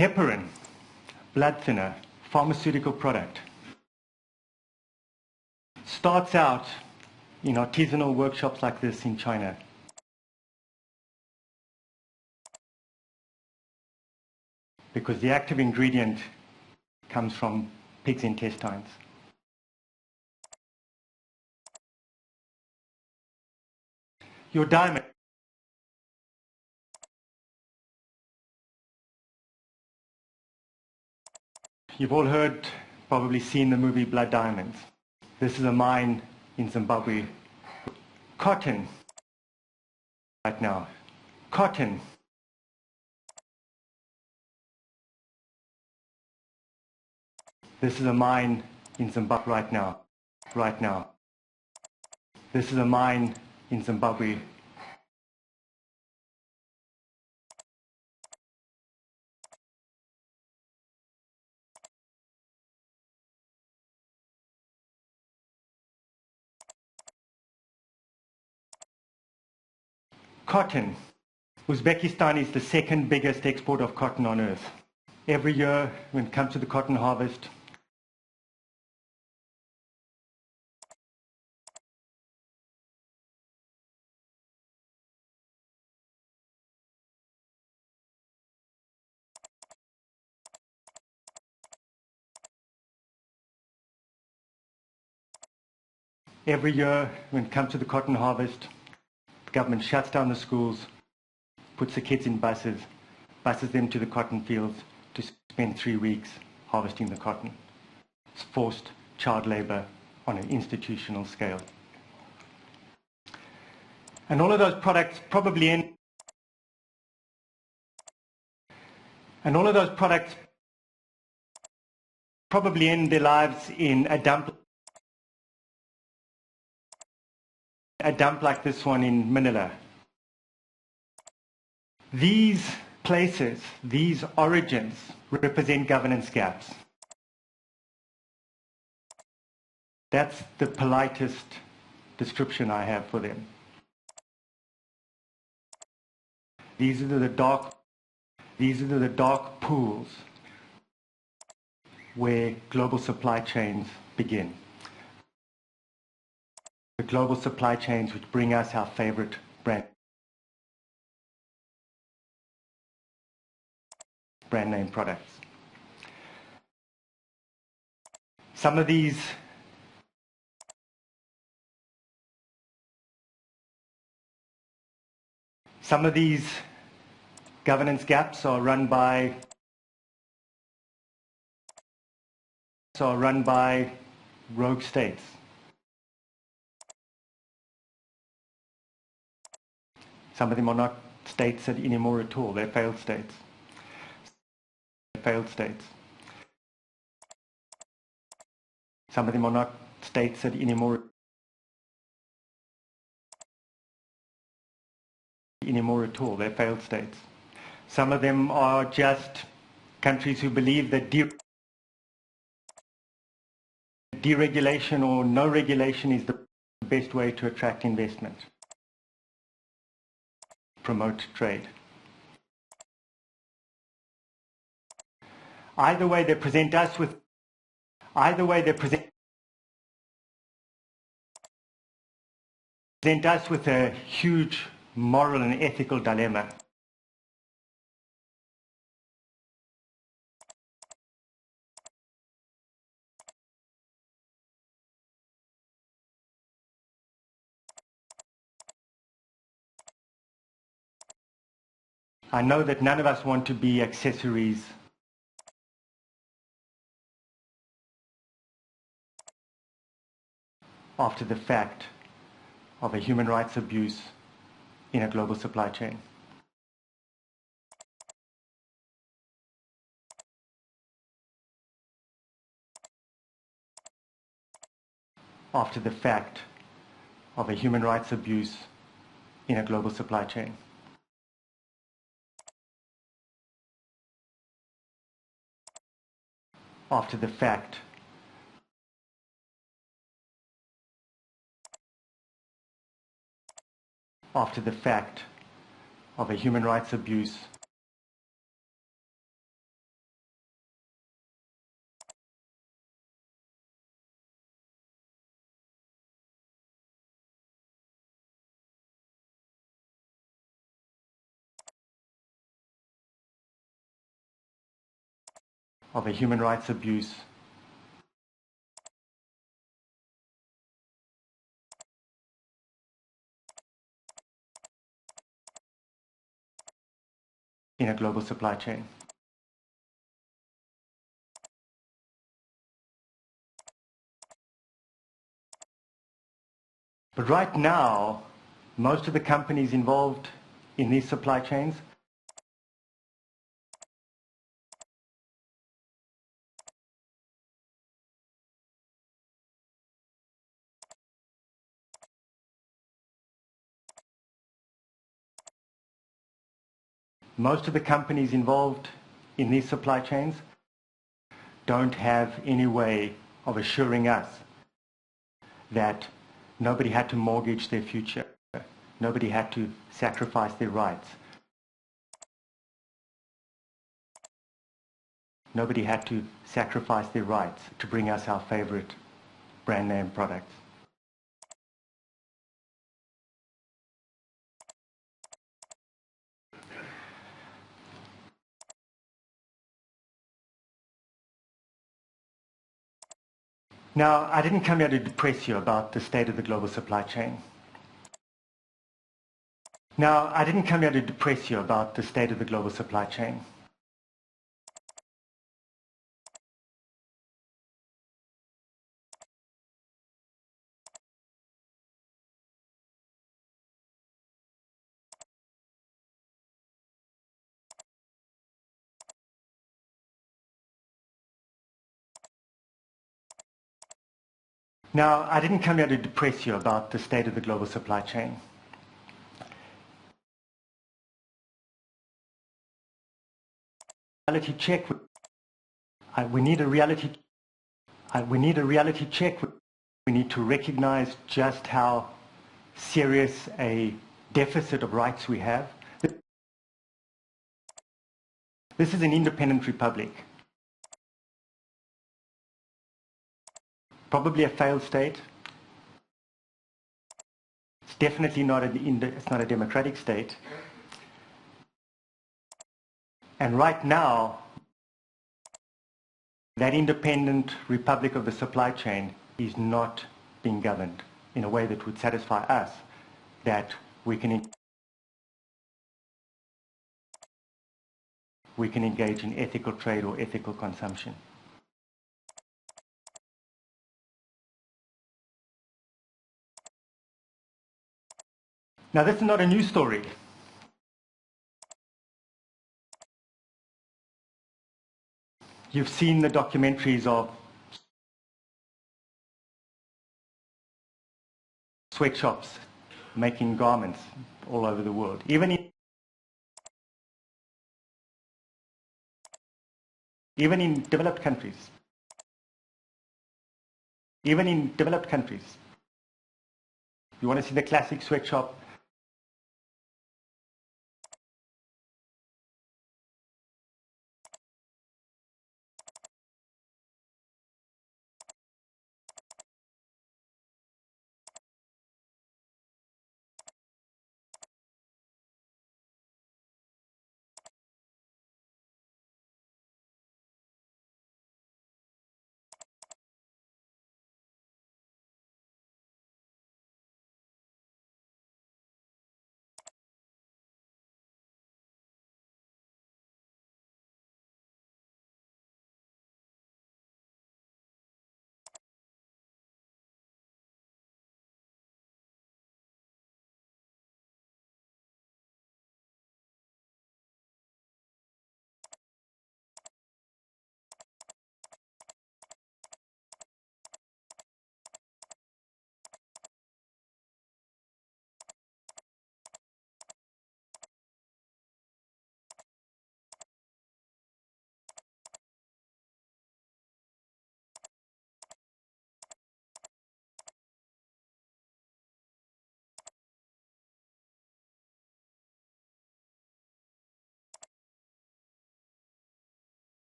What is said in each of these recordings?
Heparin, blood thinner, pharmaceutical product. Starts out in artisanal workshops like this in China. Because the active ingredient comes from pig's intestines. Your diamond. You've all heard, probably seen the movie Blood Diamonds. This is a mine in Zimbabwe. Cotton. Right now. Cotton. This is a mine in Zimbabwe right now. Right now. This is a mine in Zimbabwe. Cotton. Uzbekistan is the second biggest exporter of cotton on earth. Every year, when it comes to the cotton harvest, the government shuts down the schools, puts the kids in buses them to the cotton fields to spend 3 weeks harvesting the cotton. It's forced child labor on an institutional scale. And all of those products probably end their lives in a dump like this one in Manila. These places, these origins, represent governance gaps. That's the politest description I have for them. These are the dark pools where global supply chains begin. The global supply chains which bring us our favorite brand name products. Some of these governance gaps are run by rogue states. Some of them are not states anymore at all. They're failed states. Some of them are not states anymore at all. They're failed states. Some of them are just countries who believe that deregulation or no regulation is the best way to attract investment, promote trade. Either way, they present us with a huge moral and ethical dilemma. I know that none of us want to be accessories after the fact of a human rights abuse in a global supply chain. After the fact of a human rights abuse in a global supply chain. After the fact of a human rights abuse of a human rights abuse in a global supply chain. But right now, most of the companies involved in these supply chains don't have any way of assuring us that nobody had to mortgage their future, nobody had to sacrifice their rights, nobody had to sacrifice their rights to bring us our favorite brand name products. Now, I didn't come here to depress you about the state of the global supply chain. Now, I didn't come here to depress you about the state of the global supply chain. Now, I didn't come here to depress you about the state of the global supply chain. Reality check. We need a reality check. We need to recognize just how serious a deficit of rights we have. This is an independent republic. Probably a failed state. It's definitely not a democratic state. And right now, that independent republic of the supply chain is not being governed in a way that would satisfy us that we can engage in ethical trade or ethical consumption. Now, this is not a new story. You've seen the documentaries of sweatshops making garments all over the world. Even in developed countries. Even in developed countries. You want to see the classic sweatshop?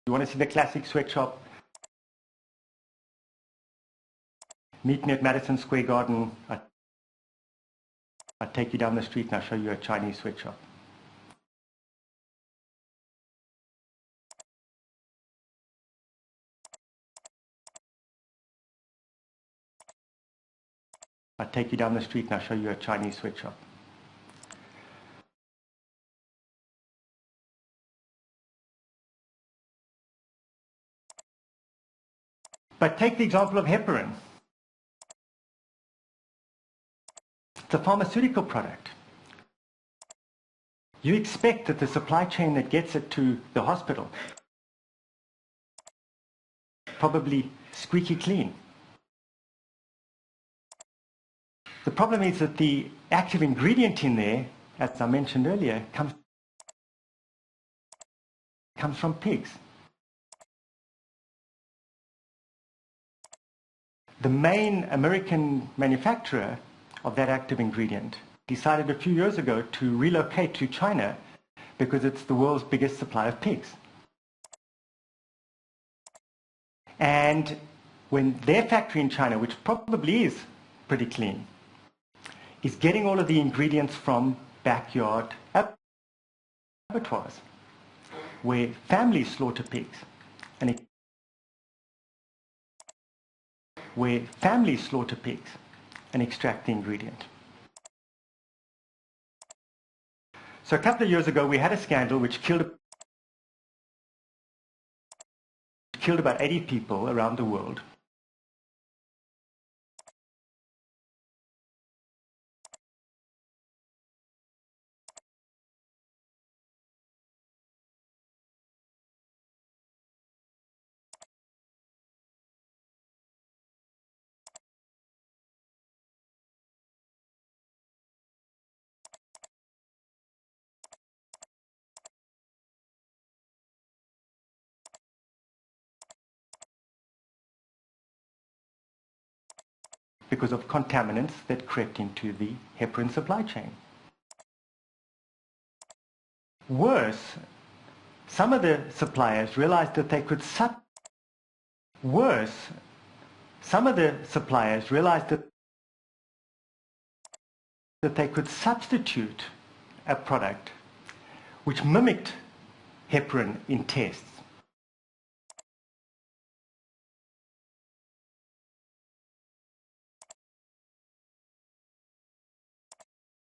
You want to see the classic sweatshop? Meet me at Madison Square Garden. I'll take you down the street and I'll show you a Chinese sweatshop. I'll take you down the street and I'll show you a Chinese sweatshop. But take the example of heparin. It's a pharmaceutical product. You expect that the supply chain that gets it to the hospital probably squeaky clean. The problem is that the active ingredient in there, as I mentioned earlier, comes from pigs. The main American manufacturer of that active ingredient decided a few years ago to relocate to China because it's the world's biggest supply of pigs. And when their factory in China, which probably is pretty clean, is getting all of the ingredients from backyard abattoirs, where families slaughter pigs, and extract the ingredient. So a couple of years ago, we had a scandal which killed about 80 people around the world. Because of contaminants that crept into the heparin supply chain. Worse, some of the suppliers realized that they could substitute a product which mimicked heparin in tests.